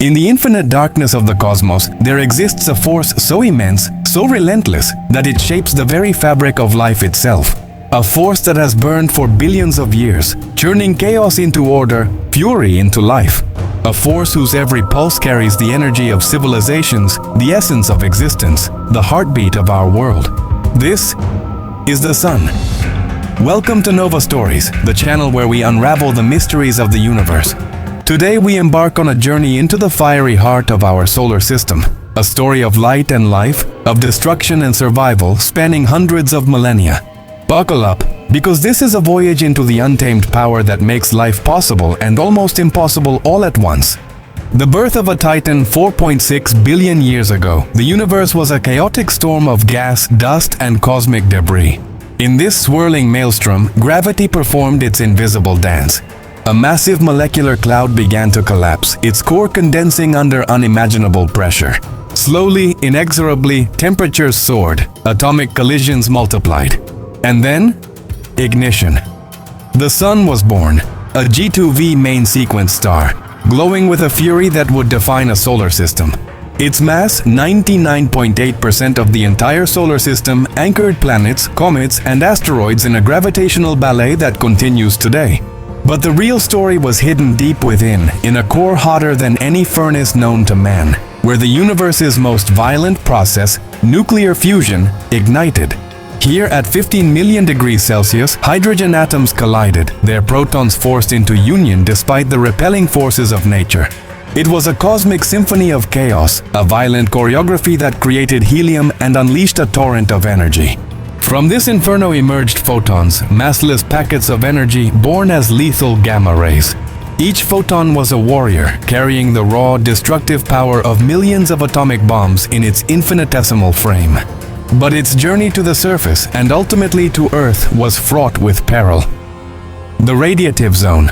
In the infinite darkness of the cosmos, there exists a force so immense, so relentless, that it shapes the very fabric of life itself. A force that has burned for billions of years, churning chaos into order, fury into life. A force whose every pulse carries the energy of civilizations, the essence of existence, the heartbeat of our world. This is the Sun. Welcome to Nova Stories, the channel where we unravel the mysteries of the universe. Today we embark on a journey into the fiery heart of our solar system. A story of light and life, of destruction and survival spanning hundreds of millennia. Buckle up, because this is a voyage into the untamed power that makes life possible and almost impossible all at once. The birth of a titan 4.6 billion years ago, the universe was a chaotic storm of gas, dust, and cosmic debris. In this swirling maelstrom, gravity performed its invisible dance. A massive molecular cloud began to collapse, its core condensing under unimaginable pressure. Slowly, inexorably, temperatures soared, atomic collisions multiplied. And then, ignition. The Sun was born, a G2V main sequence star, glowing with a fury that would define a solar system. Its mass, 99.8% of the entire solar system, anchored planets, comets, and asteroids in a gravitational ballet that continues today. But the real story was hidden deep within, in a core hotter than any furnace known to man, where the universe's most violent process, nuclear fusion, ignited. Here, at 15 million degrees Celsius, hydrogen atoms collided, their protons forced into union despite the repelling forces of nature. It was a cosmic symphony of chaos, a violent choreography that created helium and unleashed a torrent of energy. From this inferno emerged photons, massless packets of energy born as lethal gamma rays. Each photon was a warrior, carrying the raw, destructive power of millions of atomic bombs in its infinitesimal frame. But its journey to the surface and ultimately to Earth was fraught with peril. The radiative zone.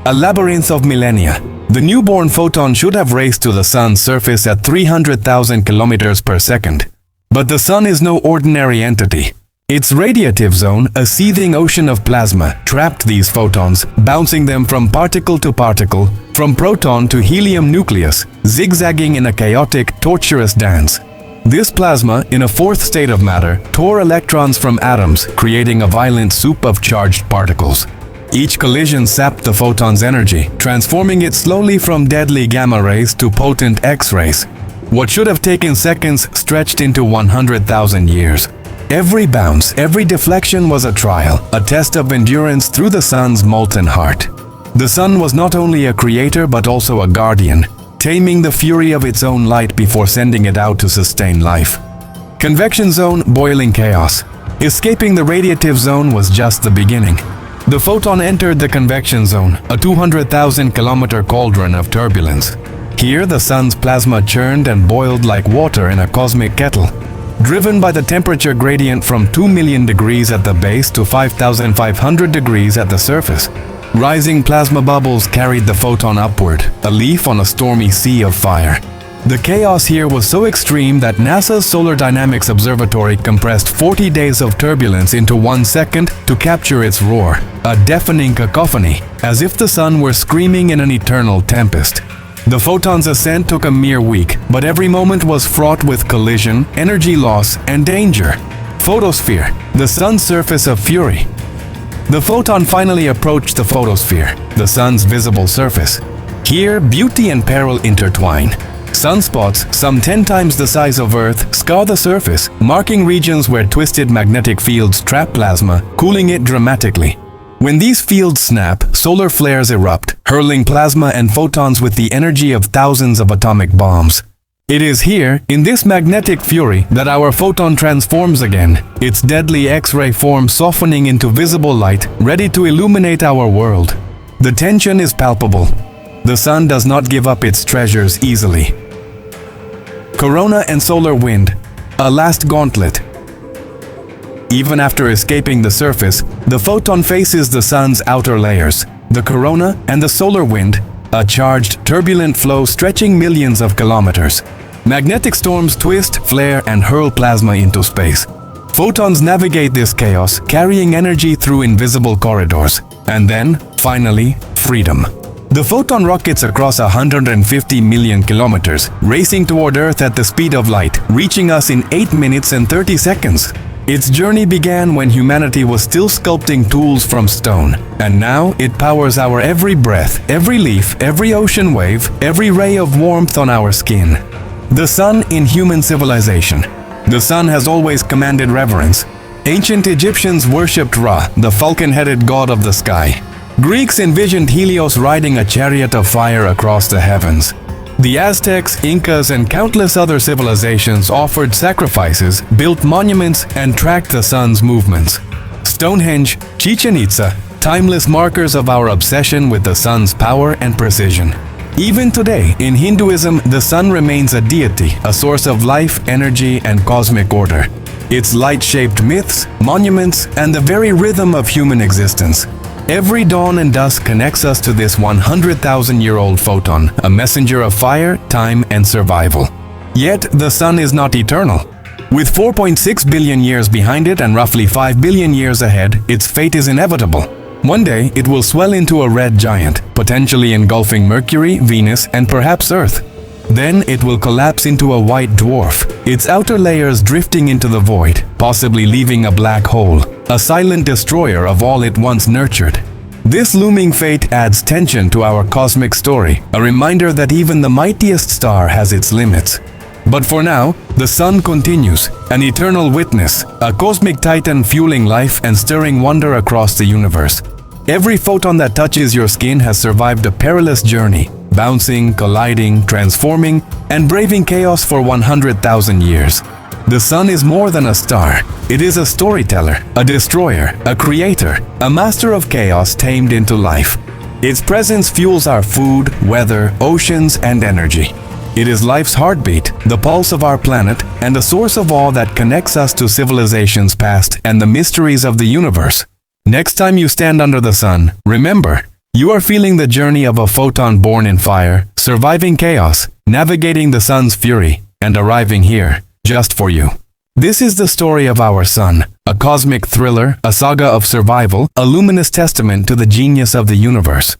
A labyrinth of millennia, the newborn photon should have raced to the Sun's surface at 300,000 kilometers per second. But the Sun is no ordinary entity. Its radiative zone, a seething ocean of plasma, trapped these photons, bouncing them from particle to particle, from proton to helium nucleus, zigzagging in a chaotic, torturous dance. This plasma, in a fourth state of matter, tore electrons from atoms, creating a violent soup of charged particles. Each collision sapped the photon's energy, transforming it slowly from deadly gamma rays to potent X-rays. What should have taken seconds stretched into 100,000 years. Every bounce, every deflection was a trial, a test of endurance through the Sun's molten heart. The Sun was not only a creator but also a guardian, taming the fury of its own light before sending it out to sustain life. Convection zone, boiling chaos. Escaping the radiative zone was just the beginning. The photon entered the convection zone, a 200,000 kilometer cauldron of turbulence. Here, the Sun's plasma churned and boiled like water in a cosmic kettle. Driven by the temperature gradient from 2 million degrees at the base to 5,500 degrees at the surface. Rising plasma bubbles carried the photon upward, a leaf on a stormy sea of fire. The chaos here was so extreme that NASA's Solar Dynamics Observatory compressed 40 days of turbulence into 1 second to capture its roar, a deafening cacophony, as if the Sun were screaming in an eternal tempest. The photon's ascent took a mere week, but every moment was fraught with collision, energy loss, and danger. Photosphere, the Sun's surface of fury. The photon finally approached the photosphere, the Sun's visible surface. Here, beauty and peril intertwine. Sunspots, some 10 times the size of Earth, scar the surface, marking regions where twisted magnetic fields trap plasma, cooling it dramatically. When these fields snap, solar flares erupt, hurling plasma and photons with the energy of thousands of atomic bombs. It is here, in this magnetic fury, that our photon transforms again, its deadly X-ray form softening into visible light, ready to illuminate our world. The tension is palpable. The Sun does not give up its treasures easily. Corona and solar wind, a last gauntlet. Even after escaping the surface, the photon faces the Sun's outer layers, the corona and the solar wind, a charged, turbulent flow stretching millions of kilometers. Magnetic storms twist, flare, and hurl plasma into space. Photons navigate this chaos, carrying energy through invisible corridors. And then, finally, freedom. The photon rockets across 150 million kilometers, racing toward Earth at the speed of light, reaching us in 8 minutes and 30 seconds. Its journey began when humanity was still sculpting tools from stone, and now it powers our every breath, every leaf, every ocean wave, every ray of warmth on our skin. The sun in human civilization. The sun has always commanded reverence. Ancient Egyptians worshipped Ra, the falcon-headed god of the sky. Greeks envisioned Helios riding a chariot of fire across the heavens. The Aztecs, Incas, and countless other civilizations offered sacrifices, built monuments, and tracked the sun's movements. Stonehenge, Chichen Itza, timeless markers of our obsession with the sun's power and precision. Even today, in Hinduism, the sun remains a deity, a source of life, energy, and cosmic order. Its light-shaped myths, monuments, and the very rhythm of human existence. Every dawn and dusk connects us to this 100,000-year-old photon, a messenger of fire, time, and survival. Yet, the sun is not eternal. With 4.6 billion years behind it and roughly 5 billion years ahead, its fate is inevitable. One day, it will swell into a red giant, potentially engulfing Mercury, Venus, and perhaps Earth. Then it will collapse into a white dwarf, its outer layers drifting into the void, possibly leaving a black hole, a silent destroyer of all it once nurtured. This looming fate adds tension to our cosmic story, a reminder that even the mightiest star has its limits. But for now, the sun continues, an eternal witness, a cosmic titan fueling life and stirring wonder across the universe. Every photon that touches your skin has survived a perilous journey, bouncing, colliding, transforming, and braving chaos for 100,000 years. The sun is more than a star. It is a storyteller, a destroyer, a creator, a master of chaos tamed into life. Its presence fuels our food, weather, oceans, and energy. It is life's heartbeat, the pulse of our planet, and the source of all that connects us to civilizations past and the mysteries of the universe. Next time you stand under the sun, remember, you are feeling the journey of a photon born in fire, surviving chaos, navigating the sun's fury, and arriving here, just for you. This is the story of our sun, a cosmic thriller, a saga of survival, a luminous testament to the genius of the universe.